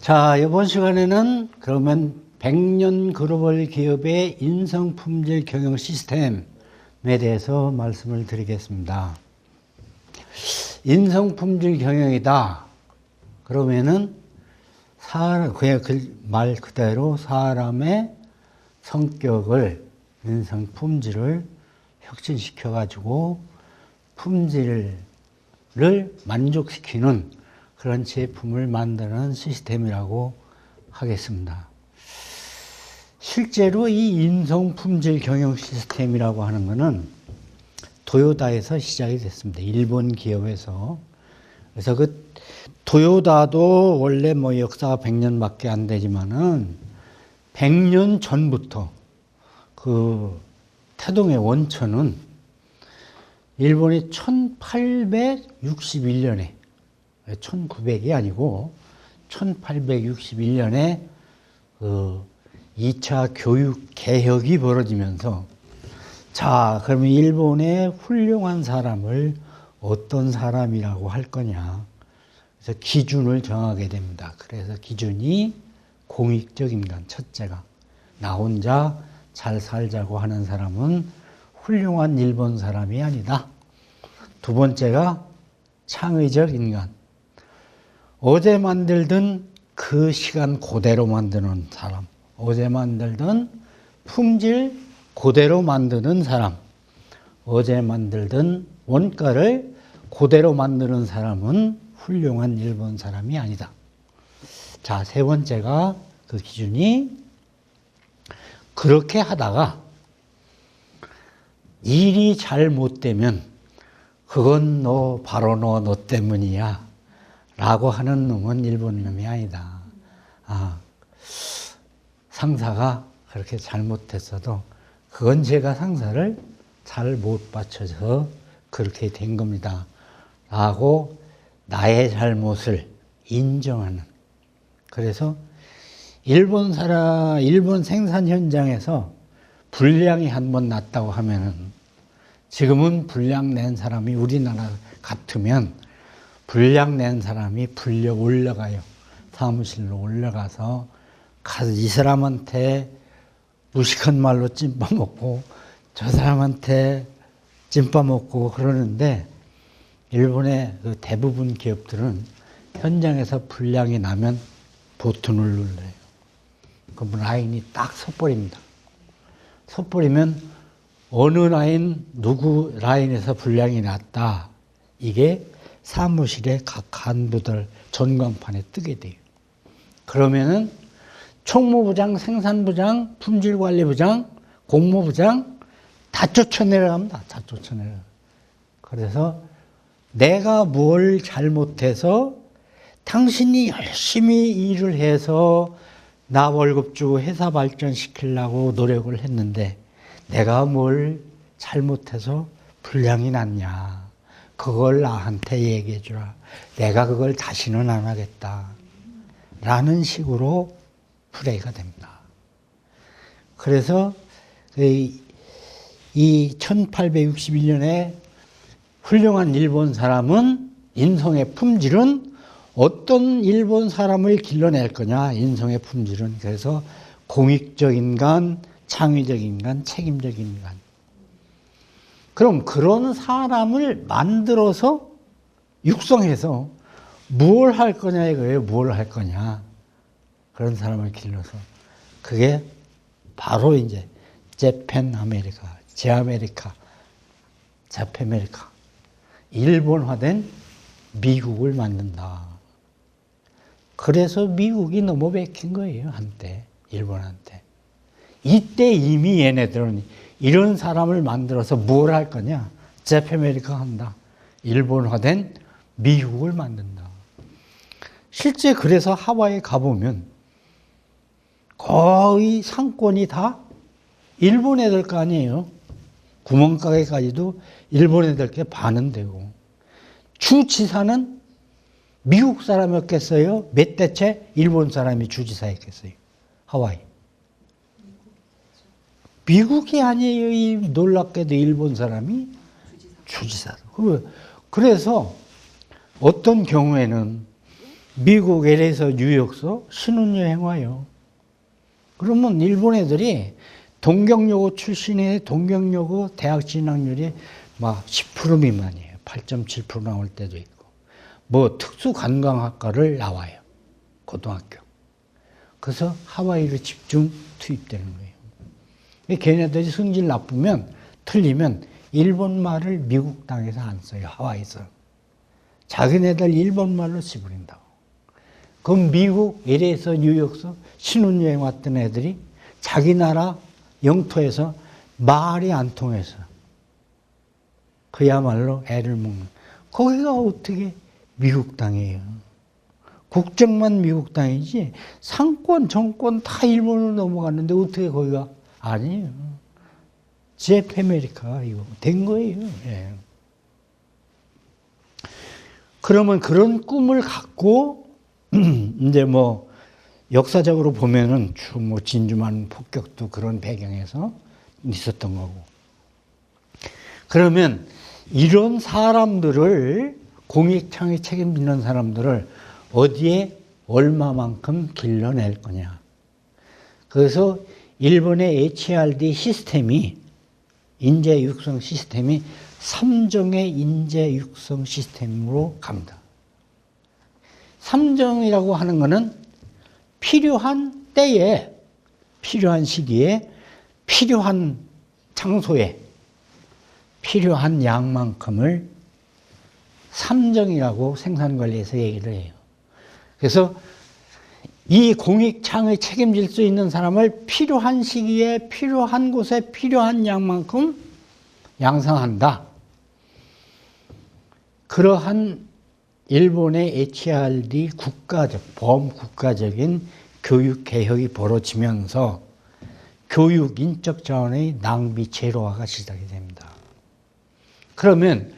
자, 이번 시간에는 그러면 100년 글로벌 기업의 인성 품질 경영 시스템에 대해서 말씀을 드리겠습니다. 인성 품질 경영이다. 그러면은 그냥 말 그대로 사람의 성격을, 인성 품질을 혁신시켜 가지고 품질을 만족시키는 그런 제품을 만드는 시스템이라고 하겠습니다. 실제로 이 인성 품질 경영 시스템이라고 하는 것은 도요다에서 시작이 됐습니다. 일본 기업에서. 그래서 그 도요다도 원래 뭐 역사가 100년밖에 안 되지만은 100년 전부터 그 태동의 원천은 일본이 1861년에 1900이 아니고 1861년에 그 2차 교육 개혁이 벌어지면서 자, 그러면 일본의 훌륭한 사람을 어떤 사람이라고 할 거냐. 그래서 기준을 정하게 됩니다. 그래서 기준이 공익적 인간, 첫째가 나 혼자 잘 살자고 하는 사람은 훌륭한 일본 사람이 아니다. 두 번째가 창의적 인간. 어제 만들던 그 시간 그대로 만드는 사람. 어제 만들던 품질 그대로 만드는 사람. 어제 만들던 원가를 그대로 만드는 사람은 훌륭한 일본 사람이 아니다. 자, 세 번째가 그 기준이 그렇게 하다가 일이 잘 못되면 그건 바로 너 때문이야. 라고 하는 놈은 일본 놈이 아니다. 상사가 그렇게 잘못했어도 그건 제가 상사를 잘 못 받쳐서 그렇게 된 겁니다. 라고 나의 잘못을 인정하는. 그래서 일본 생산 현장에서 불량이 한번 났다고 하면은 지금은 불량 낸 사람이 우리나라 같으면 불량 낸 사람이 올라가요. 사무실로 올라가서 가서 이 사람한테 무식한 말로 찐빠 먹고 저 사람한테 찐빠 먹고 그러는데 일본의 그 대부분 기업들은 현장에서 불량이 나면 버튼을 눌러요. 그럼 라인이 딱 섰버립니다. 섰버리면 어느 누구 라인에서 불량이 났다. 이게 사무실의 각 간부들 전광판에 뜨게 돼요. 그러면은 총무부장, 생산부장, 품질관리부장, 공모부장 다 쫓아내려갑니다. 다 쫓아내려. 그래서 내가 뭘 잘못해서 당신이 열심히 일을 해서 나 월급 주고 회사 발전시키려고 노력을 했는데 내가 뭘 잘못해서 불량이 났냐. 그걸 나한테 얘기해 주라. 내가 그걸 다시는 안 하겠다. 라는 식으로 플레이가 됩니다. 그래서 이 1861년에 훌륭한 일본 사람은 인성의 품질은 어떤 일본 사람을 길러낼 거냐. 인성의 품질은 그래서 공익적 인간, 창의적 인간, 책임적 인간. 그럼 그런 사람을 만들어서 육성해서 뭘 할 거냐 이거예요. 뭘 할 거냐. 그런 사람을 길러서. 그게 바로 이제 재팬 아메리카, 제아메리카, 자페메리카. 일본화된 미국을 만든다. 그래서 미국이 너무 베낀 거예요. 한때. 일본한테. 이때 이미 얘네들은 이런 사람을 만들어서 뭘 할 거냐? 재패메리카 한다. 일본화된 미국을 만든다. 실제 그래서 하와이에 가보면 거의 상권이 다 일본 애들 거 아니에요. 구멍가게까지도 일본 애들께 반은 되고. 주지사는 미국 사람이었겠어요? 몇 대째 일본 사람이 주지사였겠어요? 하와이. 미국이 아니에요. 이 놀랍게도 일본 사람이 주지사. 그래서 어떤 경우에는 미국 LA에서 뉴욕서 신혼여행 와요. 그러면 일본 애들이 동경여고 출신의 동경여고 대학 진학률이 막 10% 미만이에요. 8.7% 나올 때도 있고. 뭐 특수관광학과를 나와요. 고등학교. 그래서 하와이로 집중 투입되는 거예요. 걔네들이 성질 나쁘면, 틀리면 일본 말을 미국 땅에서 안 써요. 하와이에서. 자기네들 일본 말로 씹어버린다고. 그럼 미국 LA에서 뉴욕서 신혼여행 왔던 애들이 자기 나라 영토에서 말이 안 통해서 그야말로 애를 먹는. 거기가 어떻게 미국 땅이에요. 국적만 미국 땅이지 상권, 정권 다 일본으로 넘어갔는데 어떻게 거기가 아니에요. 제프 아메리카 이거 된 거예요. 예. 그러면 그런 꿈을 갖고 이제 뭐 역사적으로 보면은 뭐 진주만 폭격도 그런 배경에서 있었던 거고. 그러면 이런 사람들을 공익창에 책임지는 사람들을 어디에 얼마만큼 길러낼 거냐. 그래서 일본의 HRD 시스템이 인재 육성 시스템이 3정의 인재 육성 시스템으로 갑니다. 3정이라고 하는 것은 필요한 때에, 필요한 시기에, 필요한 장소에, 필요한 양만큼을 3정이라고 생산관리에서 얘기를 해요. 그래서 이 공익창을 책임질 수 있는 사람을 필요한 시기에, 필요한 곳에, 필요한 양만큼 양성한다. 그러한 일본의 HRD 국가적, 범국가적인 교육 개혁이 벌어지면서 교육 인적 자원의 낭비 제로화가 시작이 됩니다. 그러면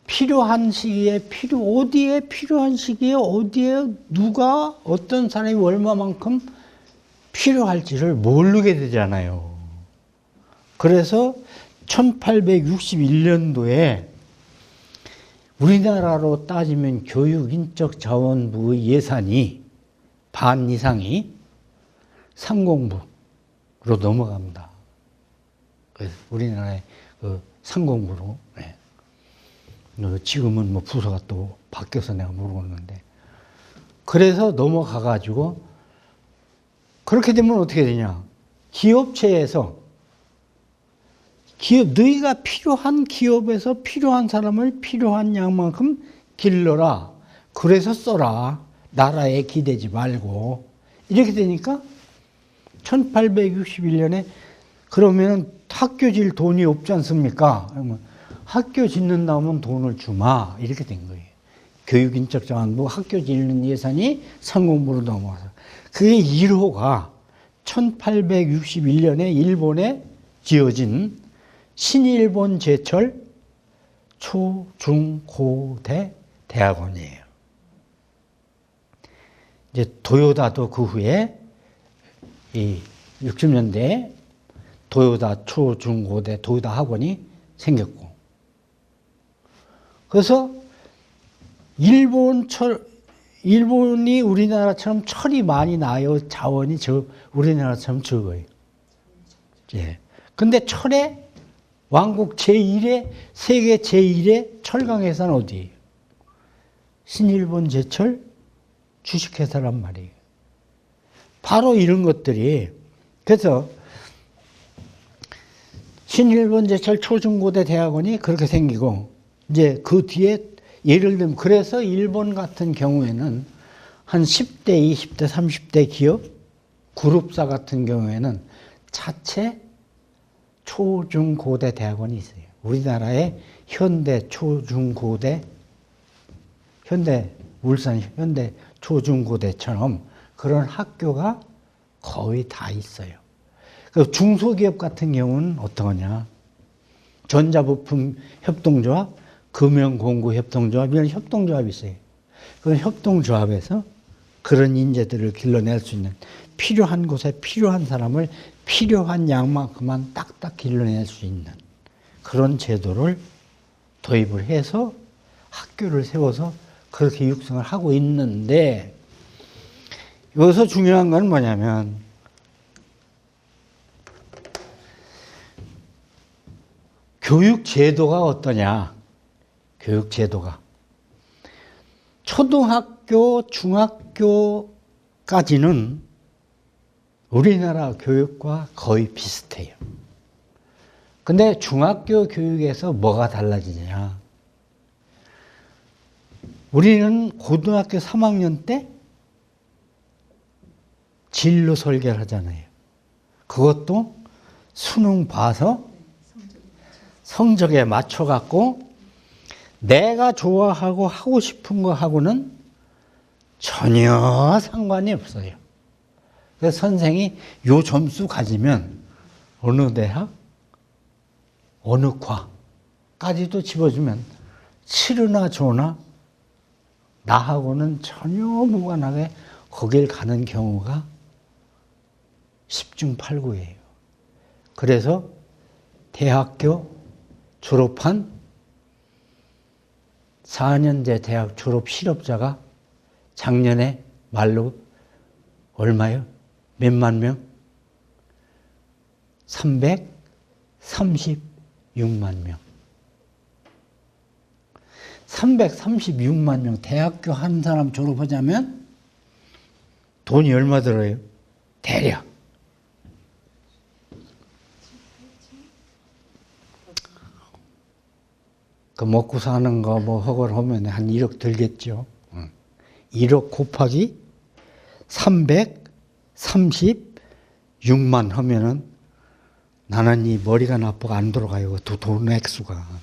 필요한 시기에, 어디에 필요한 시기에, 어디에 누가 어떤 사람이 얼마만큼 필요할지를 모르게 되잖아요. 그래서 1861년도에 우리나라로 따지면 교육인적자원부의 예산이 반 이상이 상공부로 넘어갑니다. 그래서 우리나라의 그 상공부로. 네. 지금은 뭐 부서가 또 바뀌어서 내가 모르겠는데. 그래서 넘어가가지고 그렇게 되면 어떻게 되냐. 기업체에서 너희가 필요한 기업에서 필요한 사람을 필요한 양만큼 길러라. 그래서 써라. 나라에 기대지 말고. 이렇게 되니까 1861년에 그러면 학교 질 돈이 없지 않습니까? 그러면 학교 짓는다면 돈을 주마. 이렇게 된 거예요. 교육인적자원부 학교 짓는 예산이 상공부로 넘어가서. 그게 1호가 1861년에 일본에 지어진 신일본 제철 초, 중, 고, 대 대학원이에요. 이제 도요다도 그 후에 이 60년대에 도요다 초, 중, 고, 대 도요다 학원이 생겼고. 그래서 일본이 우리나라처럼 철이 많이 나요. 자원이 우리나라처럼 적어요. 예. 근데 철에 왕국 제1의, 세계 제1의 철강회사는 어디예요? 신일본 제철 주식회사란 말이에요. 바로 이런 것들이, 그래서 신일본 제철 초중고대 대학원이 그렇게 생기고, 이제 그 뒤에 예를 들면, 그래서 일본 같은 경우에는 한 10대, 20대, 30대 기업, 그룹사 같은 경우에는 자체 초중고대 대학원이 있어요. 우리나라의 현대 초중고대, 울산 현대 초중고대처럼 그런 학교가 거의 다 있어요. 중소기업 같은 경우는 어떠냐? 전자부품 협동조합, 금융공구협동조합, 이런 협동조합이 있어요. 그런 협동조합에서 그런 인재들을 길러낼 수 있는, 필요한 곳에 필요한 사람을 필요한 양만큼만 딱딱 길러낼 수 있는 그런 제도를 도입을 해서 학교를 세워서 그렇게 육성을 하고 있는데, 여기서 중요한 건 뭐냐면, 교육 제도가 어떠냐? 교육 제도가. 초등학교, 중학교까지는 우리나라 교육과 거의 비슷해요. 근데 중학교 교육에서 뭐가 달라지냐? 우리는 고등학교 3학년 때 진로 설계를 하잖아요. 그것도 수능 봐서 성적에 맞춰갖고 내가 좋아하고 하고 싶은 거 하고는 전혀 상관이 없어요. 그래서 선생이 요 점수 가지면 어느 대학, 어느 과까지도 집어주면 싫으나 좋으나 나하고는 전혀 무관하게 거길 가는 경우가 10중 8구예요. 그래서 대학교 졸업한 4년제 대학 졸업 실업자가 작년에 말로 얼마요? 몇만 명? 336만 명. 336만 명 대학교 한 사람 졸업하자면 돈이 얼마 들어요? 대략. 그 먹고 사는 거 뭐 허걸 하면 한 1억 들겠죠. 1억 곱하기 336만 하면은 나는 이 머리가 나쁘고 안 돌아가요. 돈 액수가.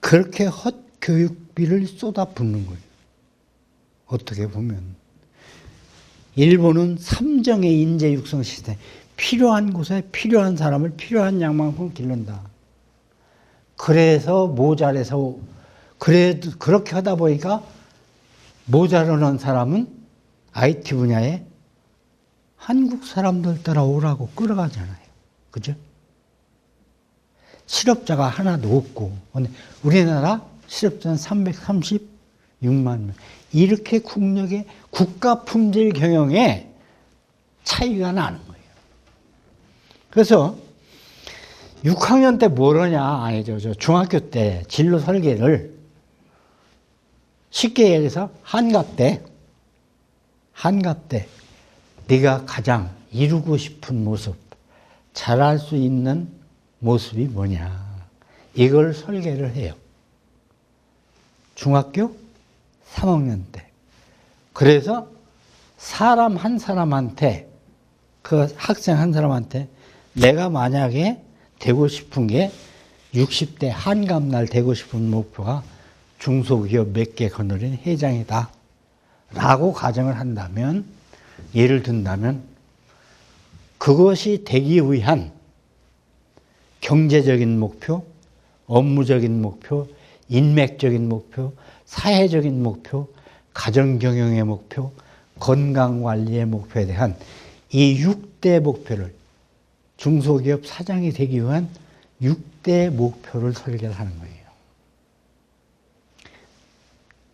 그렇게 헛교육비를 쏟아붓는 거예요. 어떻게 보면. 일본은 삼정의 인재 육성 시스템. 필요한 곳에 필요한 사람을 필요한 양만큼 기른다. 그래서 모자라서, 그래도 그렇게 하다 보니까 모자라는 사람은 IT 분야에 한국 사람들 따라오라고 끌어가잖아요. 그죠? 실업자가 하나도 없고, 우리나라 실업자는 336만 명. 이렇게 국력의 국가 품질 경영에 차이가 나는 거예요. 그래서 6학년 때 뭘 하냐? 아니죠. 중학교 때 진로 설계를 쉽게 얘기해서 한갑 때 네가 가장 이루고 싶은 모습, 잘할 수 있는 모습이 뭐냐? 이걸 설계를 해요. 중학교 3학년 때. 그래서 사람 한 사람한테, 그 학생 한 사람한테 내가 만약에 되고 싶은 게 60대 한갑날 되고 싶은 목표가 중소기업 몇 개 거느린 회장이다 라고 가정을 한다면, 예를 든다면 그것이 되기 위한 경제적인 목표, 업무적인 목표, 인맥적인 목표, 사회적인 목표, 가정경영의 목표, 건강관리의 목표에 대한 이 6대 목표를, 중소기업 사장이 되기 위한 6대 목표를 설계를 하는 거예요.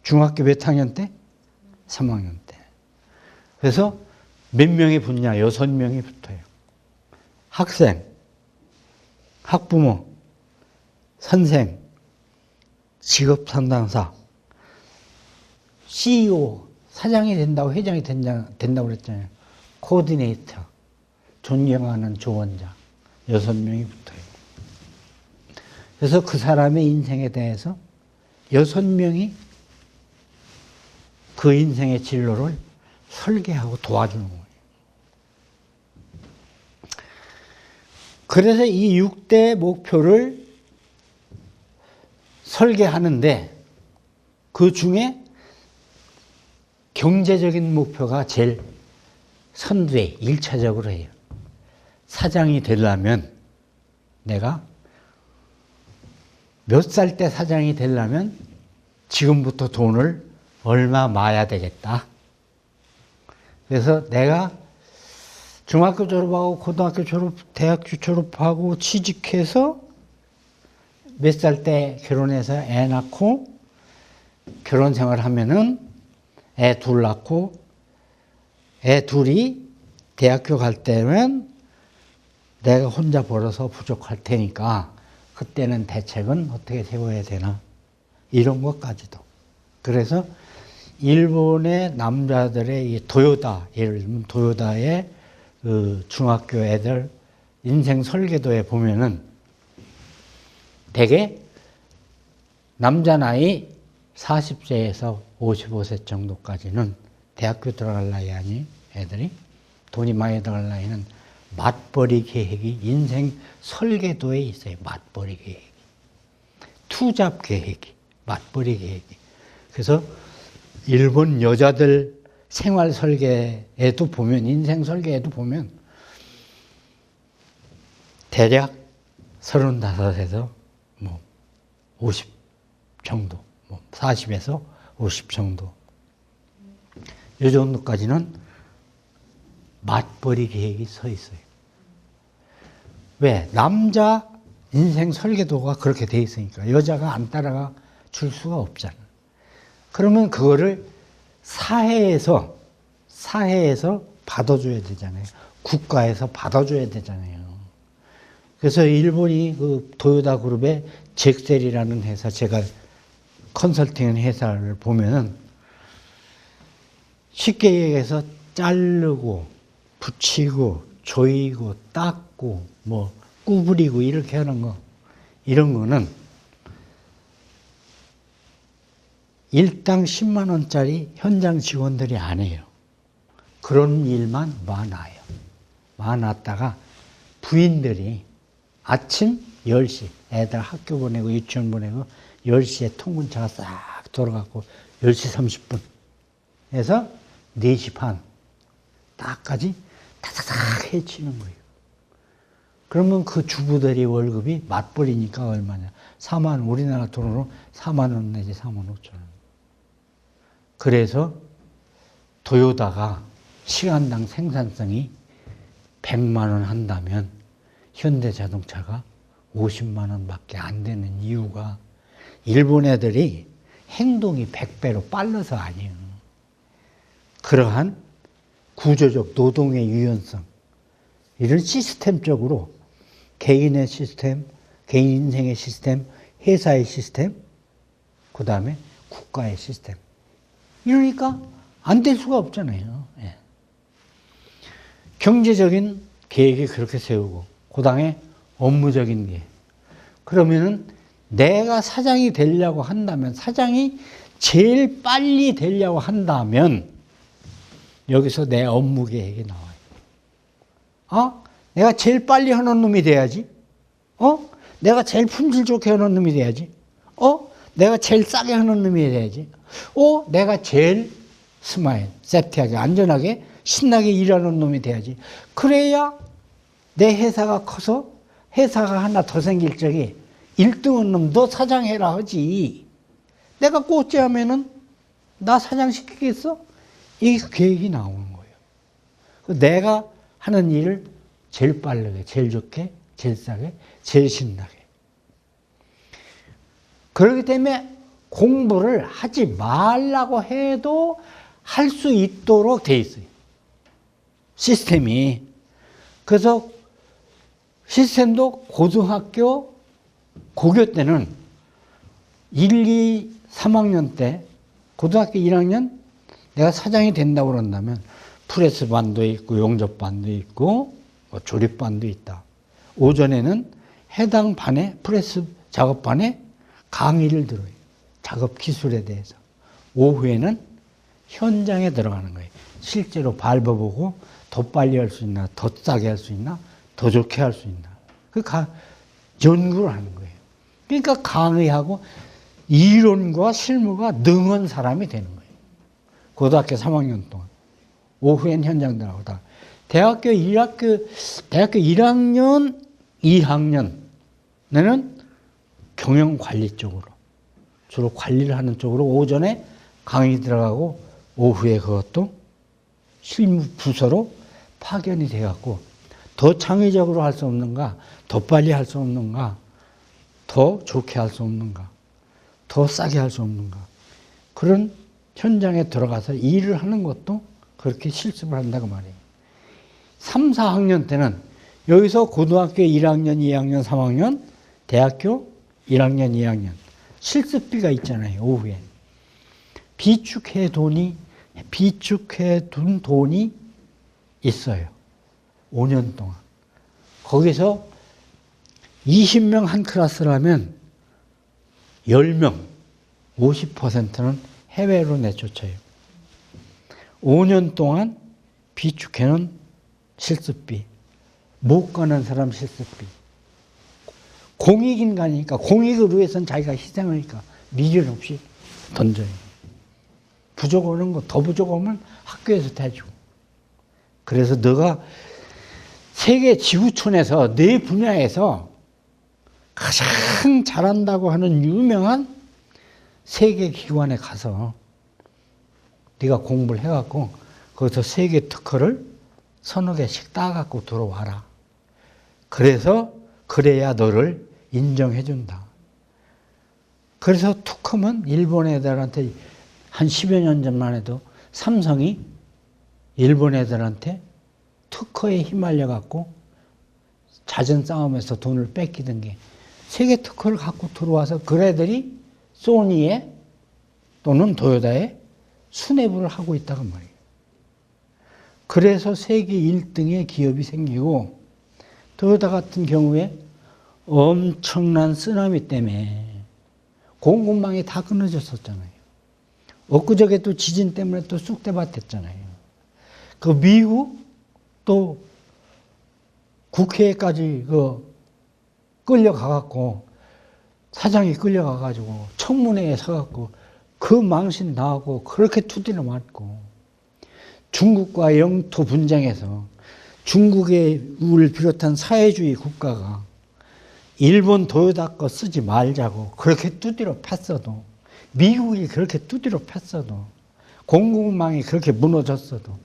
중학교 몇 학년 때? 3학년 때. 그래서 몇 명이 붙냐? 6명이 붙어요. 학생, 학부모, 선생, 직업상담사, CEO, 사장이 된다고 회장이 된다고 그랬잖아요. 코디네이터, 존경하는 조언자, 6명이 붙어요. 그래서 그 사람의 인생에 대해서 6명이 그 인생의 진로를 설계하고 도와주는 거예요. 그래서 이 6대 목표를 설계하는데 그 중에 경제적인 목표가 제일 선두에 1차적으로 해요. 사장이 되려면 내가 몇 살 때 사장이 되려면 지금부터 돈을 얼마 마야 되겠다. 그래서 내가 중학교 졸업하고 고등학교 졸업, 대학교 졸업하고 취직해서 몇 살 때 결혼해서 애 낳고 결혼 생활 하면은 애 둘 낳고 애 둘이 대학교 갈 때면 내가 혼자 벌어서 부족할 테니까 그때는 대책은 어떻게 세워야 되나 이런 것까지도. 그래서 일본의 남자들의 이 도요다, 예를 들면 도요다의 그 중학교 애들 인생 설계도에 보면은 대개 남자 나이 40세에서 55세 정도까지는 대학교 들어갈 나이 아니 애들이 돈이 많이 들어갈 나이는 맞벌이 계획이 인생 설계도에 있어요. 맞벌이 계획이. 투잡 계획이. 맞벌이 계획이. 그래서 일본 여자들 생활 설계에도 보면 인생 설계에도 보면 대략 35에서 50 정도, 40에서 50 정도. 이 정도까지는 맞벌이 계획이 서 있어요. 왜? 남자 인생 설계도가 그렇게 돼 있으니까 여자가 안 따라가 줄 수가 없잖아. 그러면 그거를 사회에서 받아줘야 되잖아요. 국가에서 받아줘야 되잖아요. 그래서 일본이 그 도요다 그룹의 잭셀이라는 회사, 제가 컨설팅 회사를 보면은 쉽게 얘기해서 자르고 붙이고 조이고 닦고 구부리고 이렇게 하는 거, 이런 거는 일당 10만 원짜리 현장 직원들이 안 해요. 그런 일만 많아요. 많았다가 부인들이 아침 10시 애들 학교 보내고 유치원 보내고 10시에 통근차가 싹 돌아가고 10시 30분 해서 4시 반 딱까지 다닥닥 해치는 거예요. 그러면 그 주부들이 월급이 맞벌이니까 얼마냐? 4만, 우리나라 돈으로 4만 원 내지 4만 5천 원. 그래서 도요다가 시간당 생산성이 100만 원 한다면 현대자동차가 50만 원밖에 안 되는 이유가 일본 애들이 행동이 100배로 빨라서 아니에요. 그러한 구조적 노동의 유연성, 이런 시스템적으로 개인의 시스템, 개인 인생의 시스템, 회사의 시스템, 그 다음에 국가의 시스템. 이러니까 안 될 수가 없잖아요. 예. 경제적인 계획이 그렇게 세우고, 그 다음에 업무적인 계획. 그러면은 내가 사장이 되려고 한다면, 사장이 제일 빨리 되려고 한다면, 여기서 내 업무 계획이 나와요. 내가 제일 빨리 하는 놈이 돼야지. 내가 제일 품질 좋게 하는 놈이 돼야지. 내가 제일 싸게 하는 놈이 돼야지. 내가 제일 스마일, 세프티하게, 안전하게, 신나게 일하는 놈이 돼야지. 그래야 내 회사가 커서 회사가 하나 더 생길 적에 1등한 놈 너 사장해라 하지. 내가 꼴찌하면은 나 사장 시키겠어? 이게 계획이 나오는 거예요. 내가 하는 일을 제일 빠르게, 제일 좋게, 제일 싸게, 제일 신나게. 그렇기 때문에 공부를 하지 말라고 해도 할 수 있도록 돼 있어요. 시스템이. 그래서 시스템도 고등학교, 고교 때는 1, 2, 3학년 때, 고등학교 1학년 내가 사장이 된다고 그런다면 프레스반도 있고 용접반도 있고 조립반도 있다. 오전에는 해당 반에 프레스 작업반에 강의를 들어요. 작업 기술에 대해서. 오후에는 현장에 들어가는 거예요. 실제로 밟아보고 더 빨리 할 수 있나, 더 싸게 할 수 있나, 더 좋게 할 수 있나. 연구를 하는 거예요. 그러니까 강의하고 이론과 실무가 능한 사람이 되는 거예요. 고등학교 3학년 동안. 오후엔 현장 들어가다. 대학교 1학년, 2학년에는 경영관리 쪽으로, 주로 관리를 하는 쪽으로 오전에 강의 들어가고 오후에 그것도 실무 부서로 파견이 돼갖고 더 창의적으로 할 수 없는가, 더 빨리 할 수 없는가, 더 좋게 할 수 없는가, 더 싸게 할 수 없는가. 그런 현장에 들어가서 일을 하는 것도 그렇게 실습을 한다고 말이에요. 3, 4학년 때는 여기서 고등학교 1학년, 2학년, 3학년, 대학교 1학년, 2학년 실습비가 있잖아요. 오후에. 비축해 둔 돈이 있어요. 5년 동안. 거기서 20명 한 클래스라면 10명, 50%는 해외로 내쫓아요. 5년 동안 비축해놓은 실습비, 못 가는 사람 실습비. 공익인간이니까 공익을 위해서는 자기가 희생하니까 미련 없이 던져요. 부족 오는 거, 더 부족 오면 학교에서 대주고. 그래서 너가 세계 지구촌에서 네 분야에서 가장 잘한다고 하는 유명한 세계 기관에 가서 네가 공부를 해갖고 거기서 세계 특허를 서너 개씩 따갖고 들어와라. 그래야 너를 인정해준다. 그래서 특허면 일본 애들한테 한 10여 년 전만 해도 삼성이 일본 애들한테 특허에 휘말려갖고 잦은 싸움에서 돈을 뺏기던 게 세계 특허를 갖고 들어와서 그 애들이 소니에 또는 도요타에 수뇌부를 하고 있다고 말이에요. 그래서 세계 1등의 기업이 생기고 도요타 같은 경우에 엄청난 쓰나미 때문에 공급망이 다 끊어졌었잖아요. 엊그저께 또 지진 때문에 또 쑥대밭 했잖아요. 그 미국 또 국회까지 끌려가갖고 사장이 끌려가가지고 청문회에 서갖고 그 망신 나하고 그렇게 투디를 맞고 중국과 영토 분쟁에서 중국을 비롯한 사회주의 국가가 일본 도요타 거 쓰지 말자고 그렇게 두드려 팼어도 미국이 그렇게 두드려 팼어도 공급망이 그렇게 무너졌어도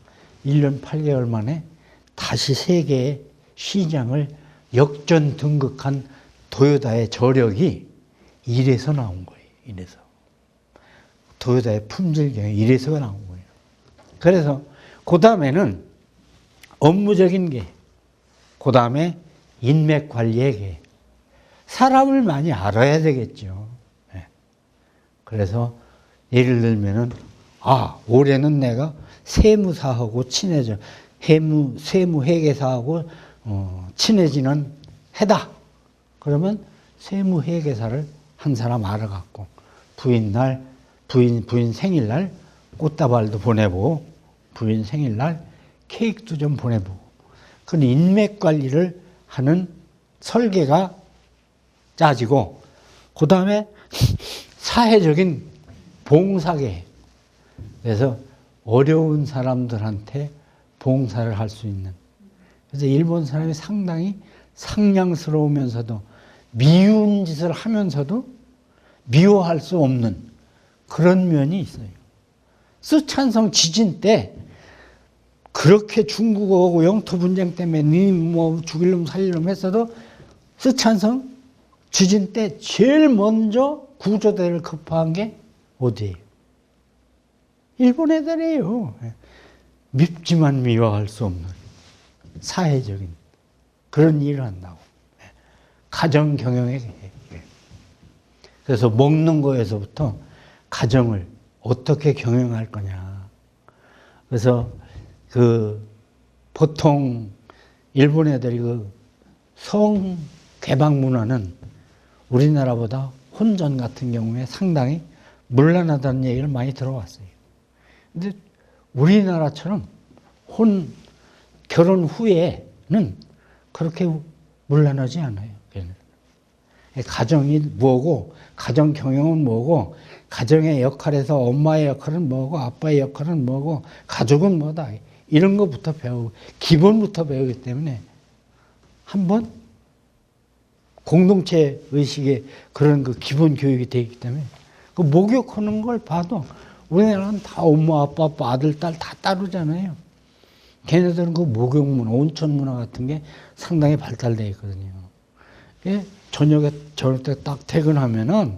1년 8개월 만에 다시 세계의 시장을 역전 등극한 도요타의 저력이 이래서 나온 거예요. 이래서. 도요타의 품질경이 이래서 나온 거예요. 그래서 그 다음에는 업무적인 게, 그 다음에 인맥 관리의 게, 사람을 많이 알아야 되겠죠. 네. 그래서 예를 들면은 올해는 내가 세무사하고 친해져, 세무회계사하고 친해지는 해다. 그러면 세무회계사를 한 사람 알아갖고 부인 생일날 꽃다발도 보내보고 부인 생일날 케이크도 좀 보내보고 그런 인맥 관리를 하는 설계가 짜지고 그 다음에 사회적인 봉사계 그래서 어려운 사람들한테 봉사를 할 수 있는 그래서 일본 사람이 상당히 상냥스러우면서도 미운 짓을 하면서도 미워할 수 없는 그런 면이 있어요. 쓰촨성 지진 때 그렇게 중국하고 영토 분쟁 때문에 죽일 놈 살릴 놈 했어도 쓰촨성 지진 때 제일 먼저 구조대를 급파한 게 어디예요? 일본 애들이에요. 밉지만 미워할 수 없는 사회적인 그런 일을 한다고. 가정 경영에 그래서 먹는 거에서부터 가정을 어떻게 경영할 거냐. 그래서 보통 일본 애들이 성 개방 문화는 우리나라보다 혼전 같은 경우에 상당히 문란하다는 얘기를 많이 들어왔어요. 근데 우리나라처럼 결혼 후에는 그렇게 문란하지 않아요. 가정이 뭐고, 가정 경영은 뭐고, 가정의 역할에서 엄마의 역할은 뭐고, 아빠의 역할은 뭐고, 가족은 뭐다. 이런 것부터 배우고, 기본부터 배우기 때문에 한번 공동체 의식의 그런 기본 교육이 되어 있기 때문에 그 목욕하는 걸 봐도 우리나라는 다 엄마, 아빠, 아들, 딸 다 따르잖아요. 걔네들은 그 목욕 문화, 온천 문화 같은 게 상당히 발달되어 있거든요. 저녁에 저럴 때 딱 퇴근하면은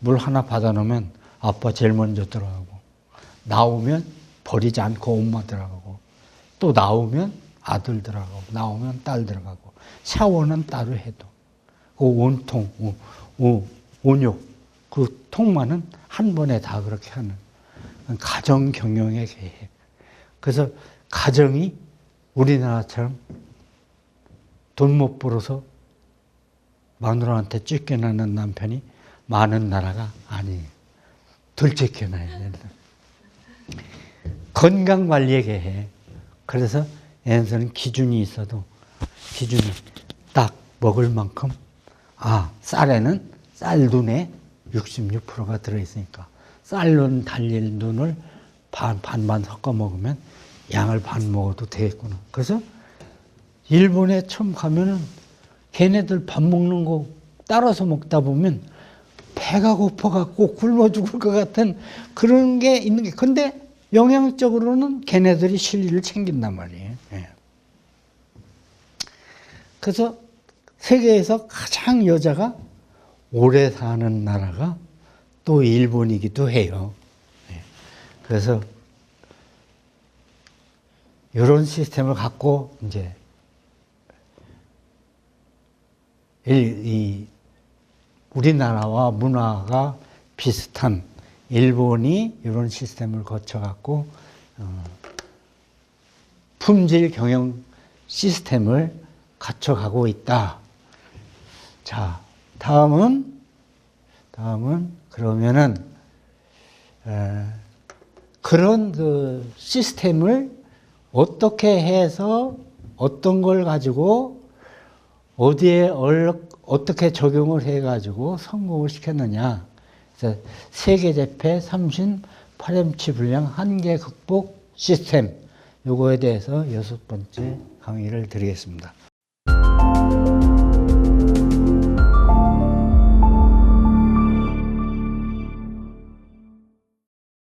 물 하나 받아 놓으면 아빠 제일 먼저 들어가고, 나오면 버리지 않고 엄마 들어가고, 또 나오면 아들 들어가고, 나오면 딸 들어가고, 샤워는 따로 해도, 그 온통, 온욕, 그 통만은 한 번에 다 그렇게 하는 가정 경영의 계획. 그래서 가정이 우리나라처럼 돈 못 벌어서 마누라한테 쫓겨나는 남편이 많은 나라가 아니에요. 덜 쫓겨나야 된다. 건강관리의 계획. 그래서 얘네들은 기준이 있어도 기준이 딱 먹을 만큼, 쌀에는 쌀눈에 66%가 들어있으니까 쌀눈 달릴 눈을 반반 섞어 먹으면 양을 반 먹어도 되겠구나. 그래서 일본에 처음 가면은 걔네들 밥 먹는 거 따라서 먹다 보면 배가 고파갖고 굶어 죽을 것 같은 그런 게 있는 게, 근데 영양적으로는 걔네들이 실리를 챙긴단 말이에요. 예. 그래서 세계에서 가장 여자가 오래 사는 나라가 또 일본이기도 해요. 예. 그래서 이런 시스템을 갖고 이제 이 우리나라와 문화가 비슷한 일본이 이런 시스템을 거쳐갖고 품질 경영 시스템을 갖춰가고 있다. 자, 다음은 그러면은 그런 그 시스템을 어떻게 해서 어떤 걸 가지고 어디에 어떻게 적용을 해가지고 성공을 시켰느냐. 그래서 세계재패 38MC 분량 한계 극복 시스템, 요거에 대해서 6번째 강의를 드리겠습니다.